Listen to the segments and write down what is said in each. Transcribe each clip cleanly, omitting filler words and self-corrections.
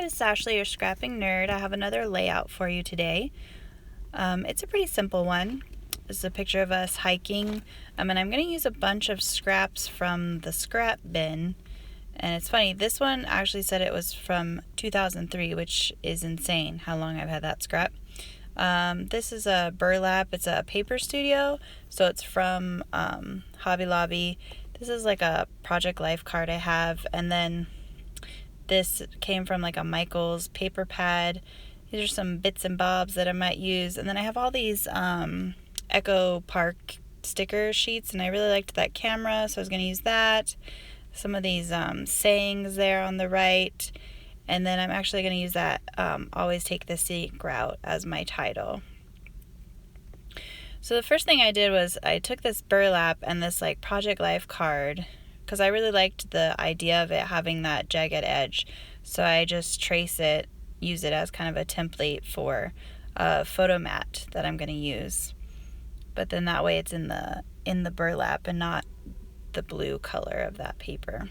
this is Ashley, your scrapping nerd. I have another layout for you today. It's a pretty simple one. This is a picture of us hiking, and I'm going to use a bunch of scraps from the scrap bin. And it's funny, this one actually said it was from 2003, which is insane how long I've had that scrap. This is a burlap. It's a paper studio, so it's from Hobby Lobby. This is like a Project Life card I have, and then this came from like a Michael's paper pad. These are some bits and bobs that I might use. And then I have all these Echo Park sticker sheets, and I really liked that camera, so I was going to use that. Some of these sayings there on the right. And then I'm actually going to use that Always Take the Scenic Route as my title. So the first thing I did was I took this burlap and this like Project Life card, because I really liked the idea of it having that jagged edge. So I just use it as kind of a template for a photo mat that I'm going to use. But then that way it's in the burlap and not the blue color of that paper.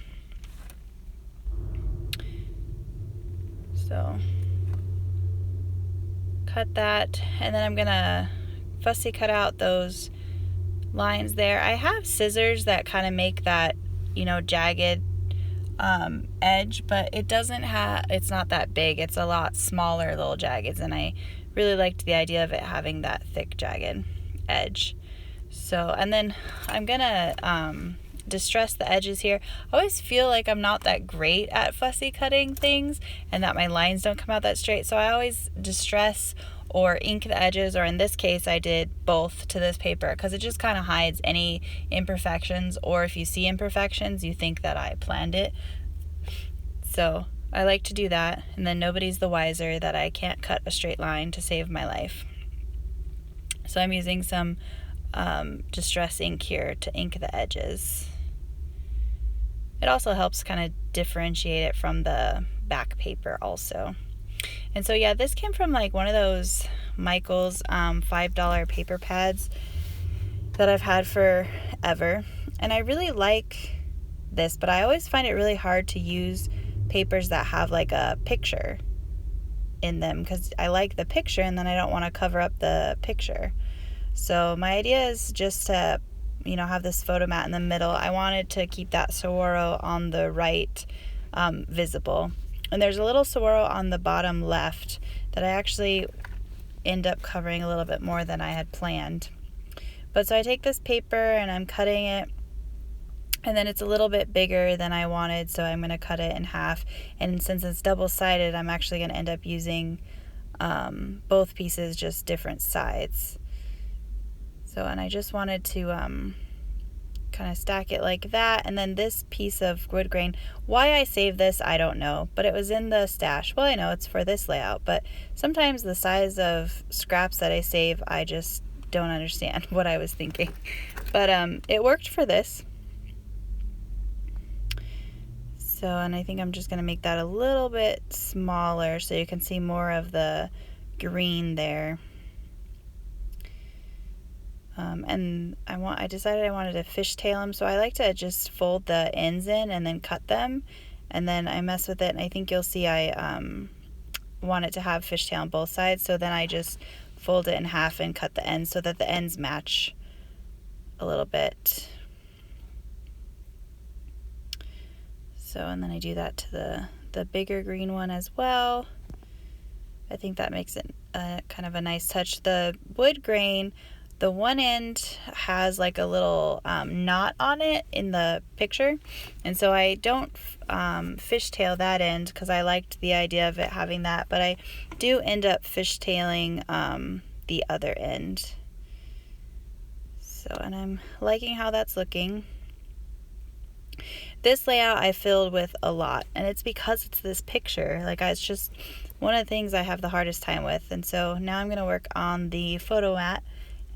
So cut that, and then I'm going to fussy cut out those lines there. I have scissors that kind of make that jagged edge, but it's not that big. It's a lot smaller little jaggeds, and I really liked the idea of it having that thick jagged edge. So, and then I'm gonna distress the edges here. I always feel like I'm not that great at fussy cutting things and that my lines don't come out that straight, so I always distress or ink the edges, or in this case I did both to this paper because it just kind of hides any imperfections, or if you see imperfections you think that I planned it. So I like to do that, and then nobody's the wiser that I can't cut a straight line to save my life. So I'm using some distress ink here to ink the edges. It also helps kind of differentiate it from the back paper also. And so yeah, this came from like one of those Michael's $5 paper pads that I've had forever. And I really like this, but I always find it really hard to use papers that have like a picture in them, because I like the picture and then I don't want to cover up the picture. So my idea is just to have this photo mat in the middle. I wanted to keep that saguaro on the right visible. And there's a little saguaro on the bottom left that I actually end up covering a little bit more than I had planned. But so I take this paper and I'm cutting it, and then it's a little bit bigger than I wanted, so I'm going to cut it in half. And since it's double-sided, I'm actually going to end up using both pieces, just different sides. So, and I just wanted to kind of stack it like that. And then this piece of wood grain, why I saved this I don't know, but it was in the stash. Well, I know it's for this layout, but sometimes the size of scraps that I save, I just don't understand what I was thinking. But it worked for this. So, and I think I'm just going to make that a little bit smaller so you can see more of the green there. And I decided I wanted to fishtail them, so I like to just fold the ends in and then cut them, and then I mess with it, and I think you'll see I want it to have fishtail on both sides, so then I just fold it in half and cut the ends so that the ends match a little bit. So, and then I do that to the bigger green one as well. I think that makes it kind of a nice touch. The wood grain, the one end has like a little knot on it in the picture, and so I don't fishtail that end because I liked the idea of it having that, but I do end up fishtailing the other end. So, and I'm liking how that's looking. This layout I filled with a lot, and it's because it's this picture. It's just one of the things I have the hardest time with. And so now I'm going to work on the photo mat,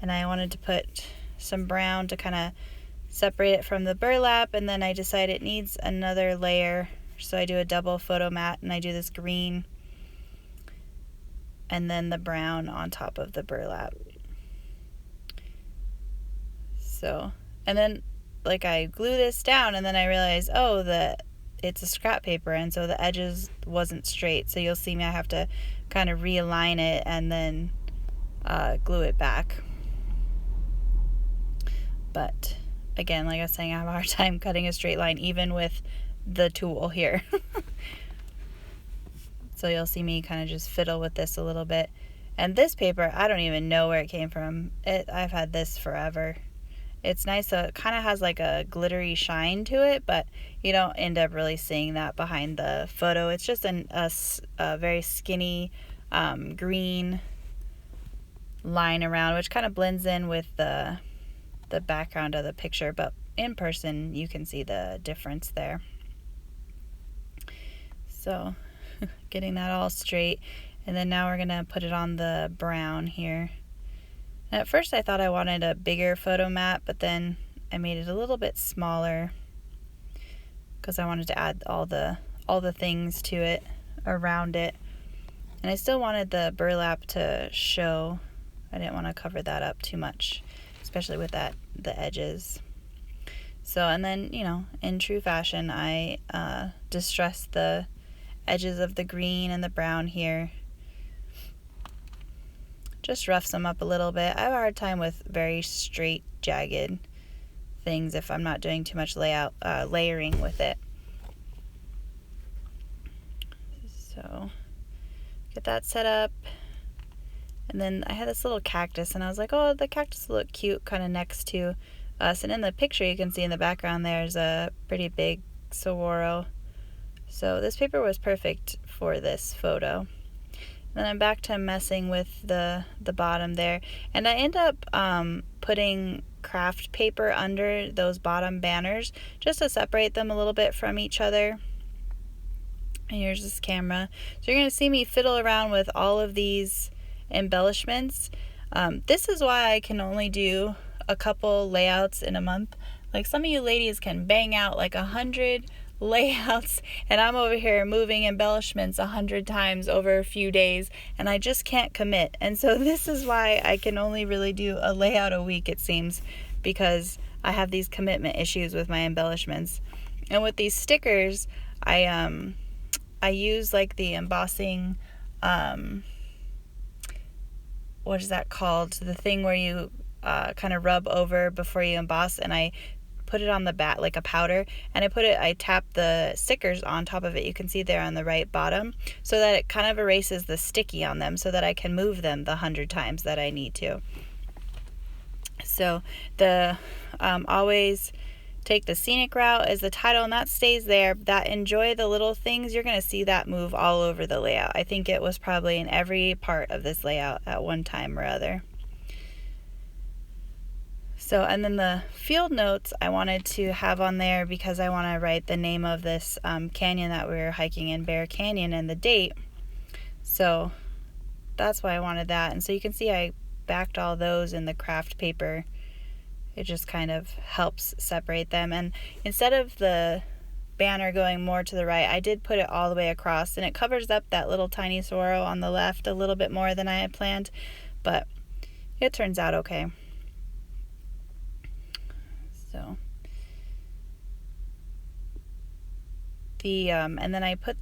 and I wanted to put some brown to kind of separate it from the burlap, and then I decided it needs another layer, so I do a double photo mat, and I do this green and then the brown on top of the burlap. So, and then I glue this down, and then I realize, it's a scrap paper, and so the edges wasn't straight. So you'll see me, I have to kind of realign it and then glue it back. But again, like I was saying, I have a hard time cutting a straight line even with the tool here. So you'll see me kind of just fiddle with this a little bit. And this paper, I don't even know where it came from. I've had this forever. It's nice, so it kind of has like a glittery shine to it, but you don't end up really seeing that behind the photo. It's just a very skinny green line around, which kind of blends in with the background of the picture, but in person you can see the difference there. So getting that all straight, and then now we're gonna put it on the brown here. And at first I thought I wanted a bigger photo mat, but then I made it a little bit smaller because I wanted to add all the things to it around it, and I still wanted the burlap to show. I didn't want to cover that up too much, especially with the edges. So, and then, you know, in true fashion, I distressed the edges of the green and the brown here. Just roughs them up a little bit. I have a hard time with very straight, jagged things if I'm not doing too much layering with it. So, get that set up. And then I had this little cactus, and I was like, oh, the cactus will look cute kind of next to us. And in the picture you can see in the background there's a pretty big saguaro. So this paper was perfect for this photo. And then I'm back to messing with the bottom there. And I end up putting craft paper under those bottom banners just to separate them a little bit from each other. And here's this camera. So you're going to see me fiddle around with all of these embellishments. This is why I can only do a couple layouts in a month. Like some of you ladies can bang out like 100 layouts, and I'm over here moving embellishments 100 times over a few days, and I just can't commit. And so this is why I can only really do a layout a week, it seems, because I have these commitment issues with my embellishments. And with these stickers, I use like the embossing what is that called? The thing where you kind of rub over before you emboss, and I put it on the back like a powder, and I tap the stickers on top of it. You can see there on the right bottom, so that it kind of erases the sticky on them, so that I can move them the 100 times that I need to. So the always take the scenic route as the title, and that stays there. That enjoy the little things, you're going to see that move all over the layout. I think it was probably in every part of this layout at one time or other. So, and then the field notes I wanted to have on there because I want to write the name of this canyon that we were hiking in, Bear Canyon, and the date. So that's why I wanted that. And so you can see I backed all those in the craft paper. It just kind of helps separate them. And instead of the banner going more to the right, I did put it all the way across, and it covers up that little tiny saguaro on the left a little bit more than I had planned, but it turns out okay. So and then I put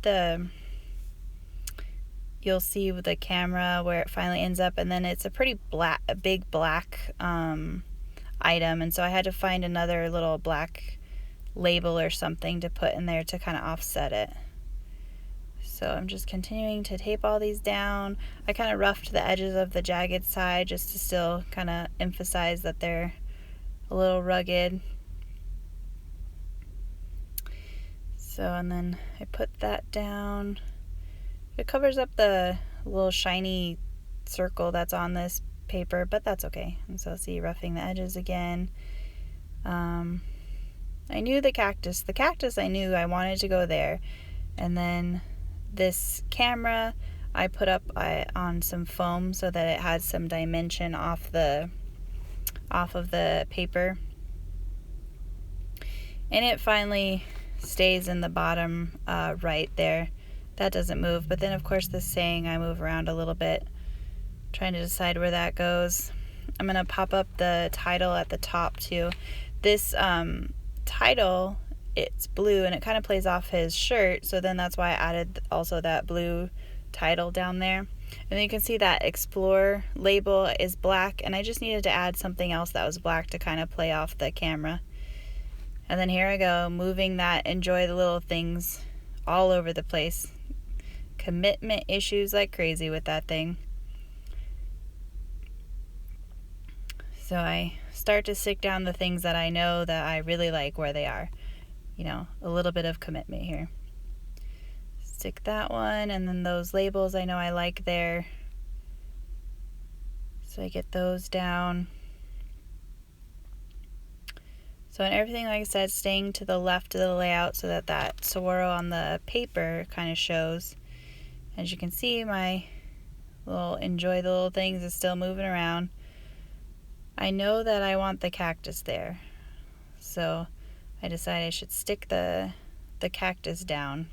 you'll see with the camera where it finally ends up, and then it's a big black item, and so I had to find another little black label or something to put in there to kind of offset it. So I'm just continuing to tape all these down. I kind of roughed the edges of the jagged side just to still kind of emphasize that they're a little rugged. So, and then I put that down. It covers up the little shiny circle that's on this paper, but that's okay. And so see, roughing the edges again. I knew the cactus I knew I wanted to go there. And then this camera I put up on some foam so that it had some dimension off of the paper, and it finally stays in the bottom right there. That doesn't move, but then of course this saying I move around a little bit trying to decide where that goes. I'm gonna pop up the title at the top too. This title it's blue, and it kind of plays off his shirt, so then that's why I added also that blue title down there. And then you can see that Explore label is black, and I just needed to add something else that was black to kind of play off the camera. And then here I go, moving that enjoy the little things all over the place. Commitment issues like crazy with that thing. So I start to stick down the things that I know that I really like where they are. You know, a little bit of commitment here. Stick that one, and then those labels I know I like there. So I get those down. So and everything, like I said, staying to the left of the layout so that that swirl on the paper kind of shows. As you can see, my little enjoy the little things is still moving around. I know that I want the cactus there, so I decided I should stick the cactus down.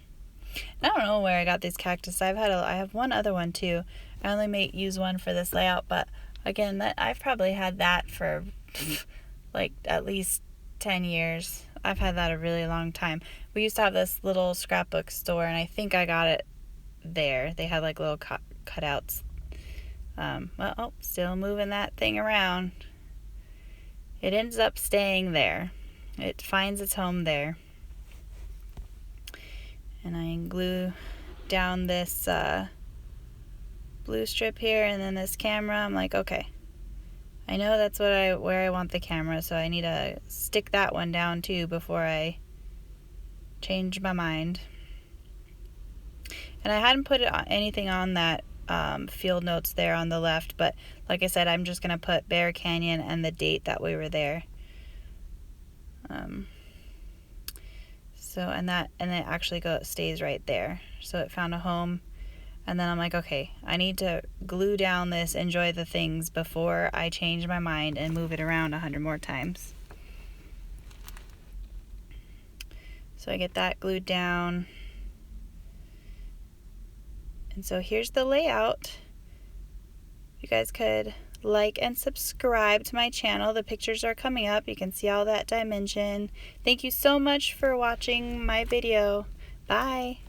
I don't know where I got these cactus. I have one other one too. I only may use one for this layout, but again, I've probably had that for like at least 10 years. I've had that a really long time. We used to have this little scrapbook store, and I think I got it there. They had like little cutouts. Still moving that thing around. It ends up staying there. It finds its home there. And I glue down this blue strip here, and then this camera. I'm like, okay, I know that's where I want the camera, so I need to stick that one down too before I change my mind. And I hadn't put anything on that field notes there on the left, but like I said, I'm just gonna put Bear Canyon and the date that we were there. And it actually stays right there. So it found a home, and then I'm like, okay, I need to glue down this enjoy the things before I change my mind and move it around 100 more times. So I get that glued down. And so here's the layout. You guys could like and subscribe to my channel. The pictures are coming up. You can see all that dimension. Thank you so much for watching my video. Bye.